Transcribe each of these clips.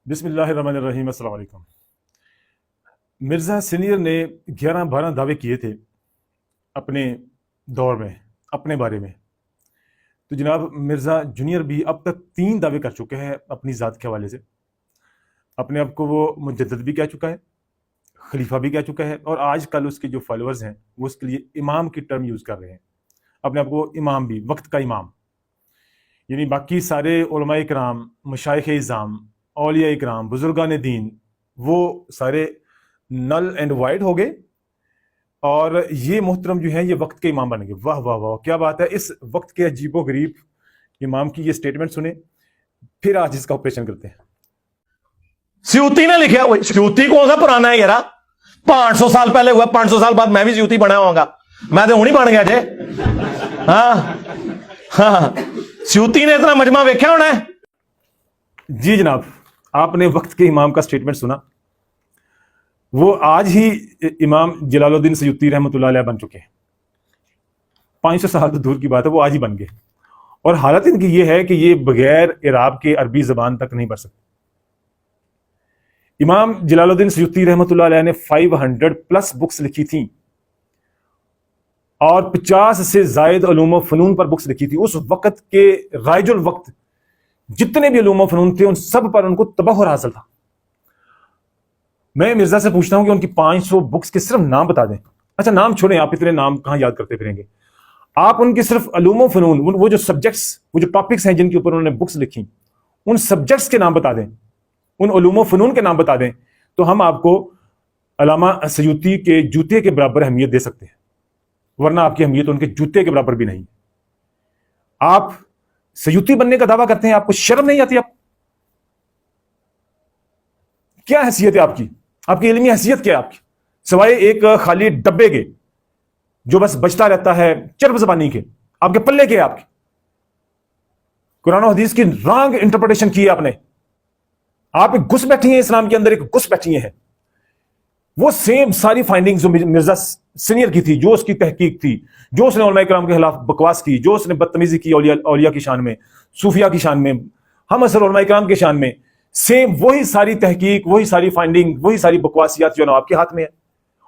बिस्मिल्लाहिर्रहमानिर्रहीम। अस्सलाम वालेकुम। मिर्ज़ा सीनियर ने 11-12 दावे किए थे अपने दौर में अपने बारे में। तो जनाब मिर्ज़ा जूनियर भी अब तक 3 दावे कर चुके हैं अपनी ज़ात के हवाले से। अपने आप को वो मुजद्दिद भी कह चुका है, खलीफा भी कह चुका है, और आजकल उसके जो फॉलोअर्स हैं वो उसके लिए इमाम की टर्म यूज़ कर रहे हैं। अपने आप को इमाम भी, वक्त का इमाम, यानी बाकी सारे उलमाए किराम, मशाइख इज़ाम, औलिया इकराम, बुजुर्गान दीन, वो सारे नल एंड वाइड हो गए, और ये मोहतरम जो हैं ये वक्त के इमाम बन गए। वाह वाह वाह, क्या बात है। इस वक्त के अजीबो गरीब इमाम की ये स्टेटमेंट सुने, फिर आज इसका ऑपरेशन करते हैं। स्यूती ने लिखा हुआ, स्यूती कौन सा पुराना है यारा, 500 साल पहले हुआ, 500 साल बाद मैं भी स्यूती बना होगा। मैं तो हूं ही बन गया जे। हाँ, स्यूती ने इतना मजमा वेख्या होना है। जी जनाब, आपने वक्त के इमाम का स्टेटमेंट सुना। वो आज ही इमाम जलालुद्दीन सयूती रहमतुल्लाह अलैह बन चुके हैं। 500 साल तो दूर की बात है, वो आज ही बन गए। और हालत इनकी ये है कि ये बगैर इराब के अरबी जबान तक नहीं पढ़ सकते। इमाम जलालुद्दीन सयूती रहमतुल्लाह अलैह ने 500+ बुक्स लिखी थी, और 50 से जायद उलूम व फनून पर बुक्स लिखी थी। उस वक्त के राइजुल वक्त जितने भी उलूम व फनून थे उन सब पर उनको तबहुर हासिल था। मैं मिर्जा से पूछता हूं कि उनकी 500 बुक्स के सिर्फ नाम बता दें। अच्छा नाम छोड़ें, आप इतने नाम कहां याद करते फिरेंगे। आप उनकी सिर्फ उलूम व फनून, वो जो सब्जेक्ट्स, वो जो टॉपिक्स हैं जिनके ऊपर उन्होंने बुक्स लिखी, उन सब्जेक्ट्स के नाम बता दें, उन उलूम व फनून के नाम बता दें, तो हम आपको अल्लामा सयूती के जूते के बराबर अहमियत दे सकते हैं। वरना आपकी अहमियत उनके जूते के बराबर भी नहीं। आप सयूती बनने का दावा करते हैं, आपको शर्म नहीं आती? आप क्या हैसियत है आपकी? आपकी इल्मी हैसियत क्या है आपकी, सिवाय एक खाली डब्बे के जो बस बचता रहता है चर्ब ज़बानी के? आपके पल्ले के आपके कुरान और हदीस की रॉन्ग इंटरप्रिटेशन की है आपने। आप एक घुस बैठी हैं इस्लाम के अंदर, एक घुस बैठी हैं। वो सेम सारी फाइंडिंग्स जो मिर्जा सीनियर की थी, जो उसकी तहकीक थी, जो उसने उलमा इकराम के खिलाफ बकवास की, जो उसने बदतमीजी की औलिया की शान में, सूफिया की शान में, हम असल उलमा इकराम के शान में, सेम वही सारी तहकीक, वही सारी फाइंडिंग, वही सारी बकवासियात जो है आपके हाथ में है।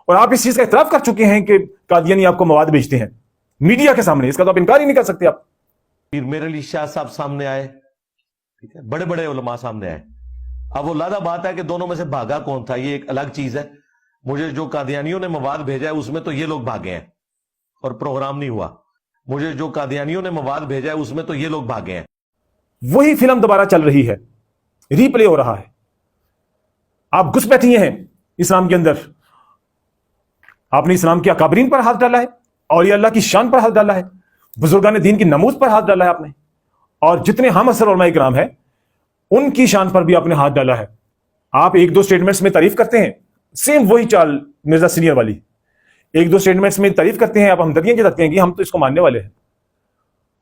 और आप इस चीज का इतराफ कर चुके हैं कि कादियानी आपको मवाद बेचते हैं मीडिया के सामने। इसका तो आप इनकार ही नहीं कर सकते। आप पीर मेरे अली शाह साहब सामने आए, ठीक है, बड़े बड़े उलमा सामने आए। अब वो लादा बात है कि दोनों में से भागा कौन था, ये एक अलग चीज है। मुझे जो कादियानियों ने मवाद भेजा है उसमें तो ये लोग भागे हैं और प्रोग्राम नहीं हुआ। मुझे जो कादियानियों ने मवाद भेजा है उसमें तो ये लोग भागे हैं। वही फिल्म दोबारा चल रही है, रीप्ले हो रहा है। आप घुस बैठी हैं इस्लाम के अंदर। आपने इस्लाम के अकाबरीन पर हाथ डाला है, और अल्लाह की शान पर हाथ डाला है, बुजुर्गान दीन की नमूज पर हाथ डाला है आपने, और जितने हम असर उलमा इकराम हैं उनकी शान पर भी आपने हाथ डाला है। आप एक दो स्टेटमेंट्स में तारीफ करते हैं, सेम वही चाल मिर्जा सीनियर वाली। एक दो स्टेटमेंट्स में तारीफ करते हैं, आप हमदर्दियां जताते हैं कि हम तो इसको मानने वाले हैं,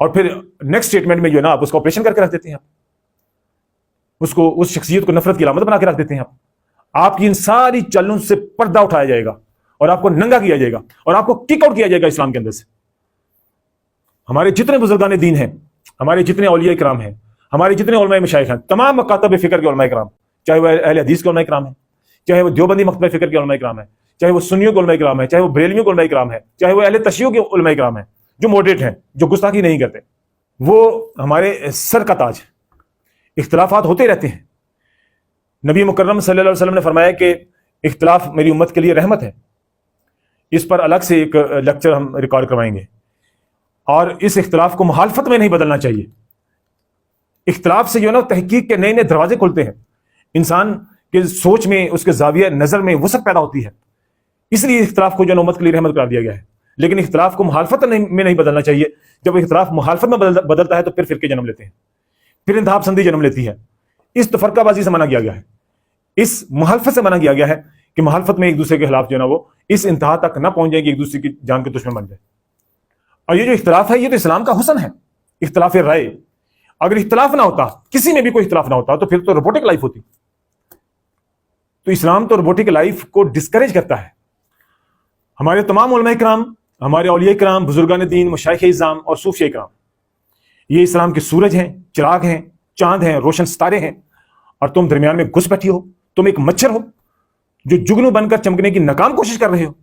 और फिर नेक्स्ट स्टेटमेंट में जो है ना आप उसको ऑपरेशन करके रख देते हैं। उसको, उस शख्सियत को नफरत की अलामत बना के रख देते हैं। आपकी इन सारी चालों से पर्दा उठाया जाएगा और आपको नंगा किया जाएगा और आपको किक आउट किया जाएगा इस्लाम के अंदर से। हमारे जितने बुजुर्गान दीन हैं, हमारे जितने औलिया इकराम हैं, हमारे जितने उलमा मशाइख हैं, तमाम मकातब फिक्र के उलमा इकराम, चाहे वो अहले हदीस के उलमा इकराम है, चाहे वो देवबंदी मकतब फिक्र के उलमा इकराम है, चाहे वो सुन्नियों के उलमा इकराम है, चाहे वो बरेलियों के उलमा इकराम है, चाहे वो अहले तशय्युह के उलमा इकराम है, जो मॉडरेट हैं, जो गुस्ताखी नहीं करते, वो हमारे सर का ताज है। इख्तिलाफात होते रहते हैं। नबी मुकर्रम सल्लल्लाहु अलैहि वसल्लम ने फरमाया कि इख्तिलाफ मेरी उम्मत के लिए रहमत है। इस पर अलग से एक लेक्चर हम रिकॉर्ड करवाएंगे। और इस इख्तिलाफ को मुखालफत में नहीं बदलना चाहिए। इख्तिलाफ से जो है ना तहकीक के नए नए दरवाजे खुलते हैं, इंसान के सोच में, उसके जाविया नजर में वसअत पैदा होती है। इसलिए इख्तिलाफ को जो उम्मत के लिए रहमत करार दिया गया है। लेकिन इख्तिलाफ को मुखालफत में नहीं बदलना चाहिए। जब इख्तिलाफ मुखालफत में बदलता है तो फिर फिरके जन्म लेते हैं, फिर इंतहाब संधि जन्म लेती है। इस तफरकाबाजी से मना किया गया है, इस मुखालफत से मना किया गया है कि मुखालफत में एक दूसरे के खिलाफ जो है ना वो इस इंतहा तक ना पहुंच जाएगी, एक दूसरे की जान के दुश्मन बन जाए। और ये जो इख्तिलाफ है ये तो इस्लाम का हुस्न है, इख्तिलाफ राय। अगर इख्तिलाफ ना होता, किसी में भी कोई इख्तिलाफ ना होता, तो फिर तो रोबोटिक लाइफ होती। तो इस्लाम तो रोबोटिक लाइफ को डिस्करेज करता है। हमारे तमाम उलमा इकराम, हमारे औलिया इकराम, बुजुर्गान दीन, मशाइख इज़ाम और सूफिया इकराम, ये इस्लाम के सूरज हैं, चिराग हैं, चांद हैं, रोशन सितारे हैं। और तुम दरमियान में घुस बैठी हो। तुम एक मच्छर हो जो जुगनू बनकर चमकने की नाकाम कोशिश कर रहे हो।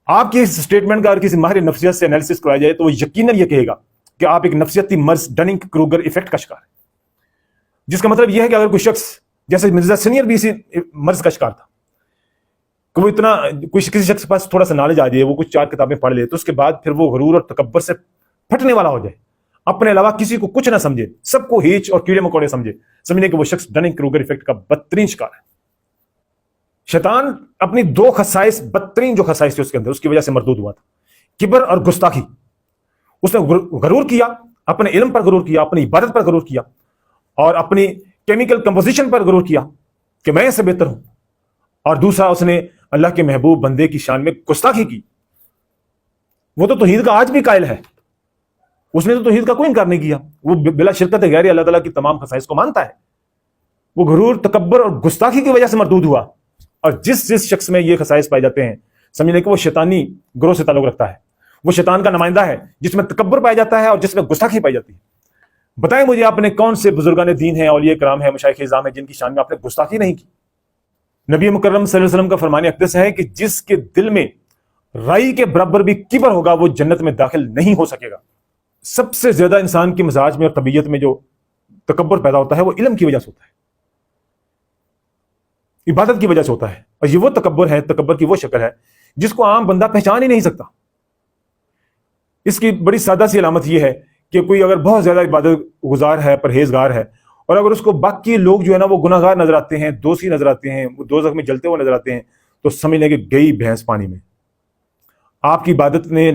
आपकी इस स्टेटमेंट का अगर किसी माहिर नफ्सियत से एनालिसिस कराया जाए तो वो यकीनन ये कहेगा कि आप एक नफ्सियती मर्ज डनिंग क्रूगर इफेक्ट का शिकार है, जिसका मतलब यह है कि अगर कोई शख्स जैसे मिर्जा सीनियर भी इसी मर्ज का शिकार था कि वो इतना किसी शख्स के पास थोड़ा सा नॉलेज आ जाए, वो कुछ 4 किताबें पढ़ ले, तो उसके बाद फिर वो गरूर और तकब्बर से फटने वाला हो जाए, अपने अलावा किसी को कुछ ना समझे, सबको हीच और कीड़े मकोड़े समझने के वो शख्स डनिंग क्रूगर इफेक्ट का बदतरीन शिकार है। शैतान अपनी 2 खसाइस, बदतरीन जो खसाइस थी उसके अंदर, उसकी वजह से मरदूद हुआ था, किबर और गुस्ताखी। उसने गरूर किया, अपने इल्म पर गरूर किया, अपनी इबादत पर गरूर किया और अपनी केमिकल कंपोजिशन पर गरूर किया कि मैं इससे बेहतर हूं। और दूसरा, उसने अल्लाह के महबूब बंदे की शान में गुस्ताखी की। वो तो तौहीद का आज भी कायल है, उसने तो तौहीद का कोई इनकार नहीं किया, वो बिला शिरकत गैर अल्लाह ताला की तमाम खसाइस को मानता है। वो गरूर, तकब्बर और गुस्ताखी की वजह से मरदूद हुआ। और जिस शख्स में ये खसाइस पाए जाते हैं, समझने कि वो शैतानी ग्रोह से ताल्लुक रखता है, वो शैतान का नुमाइंदा है, जिसमें तकब्बर पाया जाता है और जिसमें गुस्ताखी पाई जाती है। बताएं मुझे आपने कौन से बुजुर्गान दीन है, औलिया कराम है, मशाइख इज़ाम है, जिनकी शान में आपने गुस्ताखी नहीं की। नबी मुकर्रम सल्लल्लाहु अलैहि वसल्लम का फरमान अक़दस है कि जिसके दिल में राई के बराबर भी किबर होगा वो जन्नत में दाखिल नहीं हो सकेगा। सबसे ज्यादा इंसान के मिजाज में और तबीयत में जो तकब्बर पैदा होता है वो इल्म की वजह से होता है, इबादत की वजह से होता है। और ये वो तकब्बर है, तकब्बर की वो शक्ल है जिसको आम बंदा पहचान ही नहीं सकता। इसकी बड़ी सादा सी अलामत यह है कि कोई अगर बहुत ज्यादा इबादत गुजार है, परहेजगार है, और अगर उसको बाकी लोग जो है ना वो गुनाहगार नजर आते हैं, दोषी नजर आते हैं, वो दोज़ख में जलते हुए नजर आते हैं, तो समझ लें कि गई भैंस पानी में। आपकी इबादत ने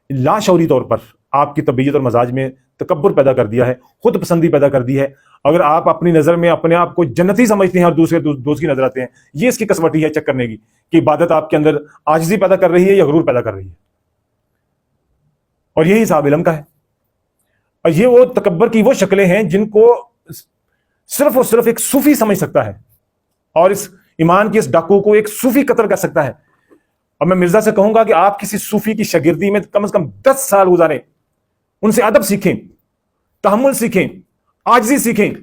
लाशौरी तौर पर आपकी तबीयत और मजाज में तकब्बर पैदा कर दिया है, खुद पसंदी पैदा कर दी है। अगर आप अपनी नजर में अपने आप को जन्नती समझते हैं और दूसरे दोषी नजर आते हैं, ये इसकी कसवटी है चेक करने की कि इबादत आपके अंदर आजिज़ी पैदा कर रही है या गुरूर पैदा कर रही है। और यही हिसाब इल्म का है। और ये वो तकब्बर की वो शक्लें हैं जिनको सिर्फ और सिर्फ एक सूफी समझ सकता है, और इस ईमान के इस डाकू को एक सूफी कत्ल कर सकता है। और मैं मिर्जा से कहूंगा कि आप किसी सूफी की शागिर्दी में कम से कम 10 साल गुजारें, उनसे अदब सीखें, तहम्मुल सीखें, आजिज़ी सीखें,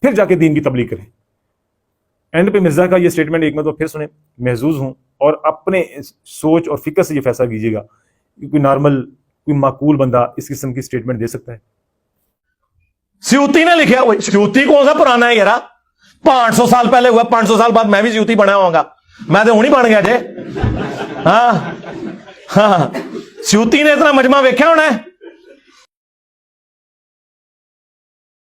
फिर जाके दीन की तबलीग करें। एंड पे मिर्जा का ये स्टेटमेंट एक मतलब फिर सुने, महजूज हूं, और अपने सोच और फिक्र से ये फैसला कीजिएगा कि कोई नॉर्मल, कोई माकूल बंदा इस किस्म की स्टेटमेंट दे सकता है। स्यूती ने लिखा हुआ, स्यूती कौन सा पुराना है यारा, 500 साल पहले हुआ, 500 साल बाद मैं भी स्यूती बना होगा, मैं तो हूं ही बन गया जे। हाँ हाँ, स्यूती ने इतना मजमा वेख्या होना है,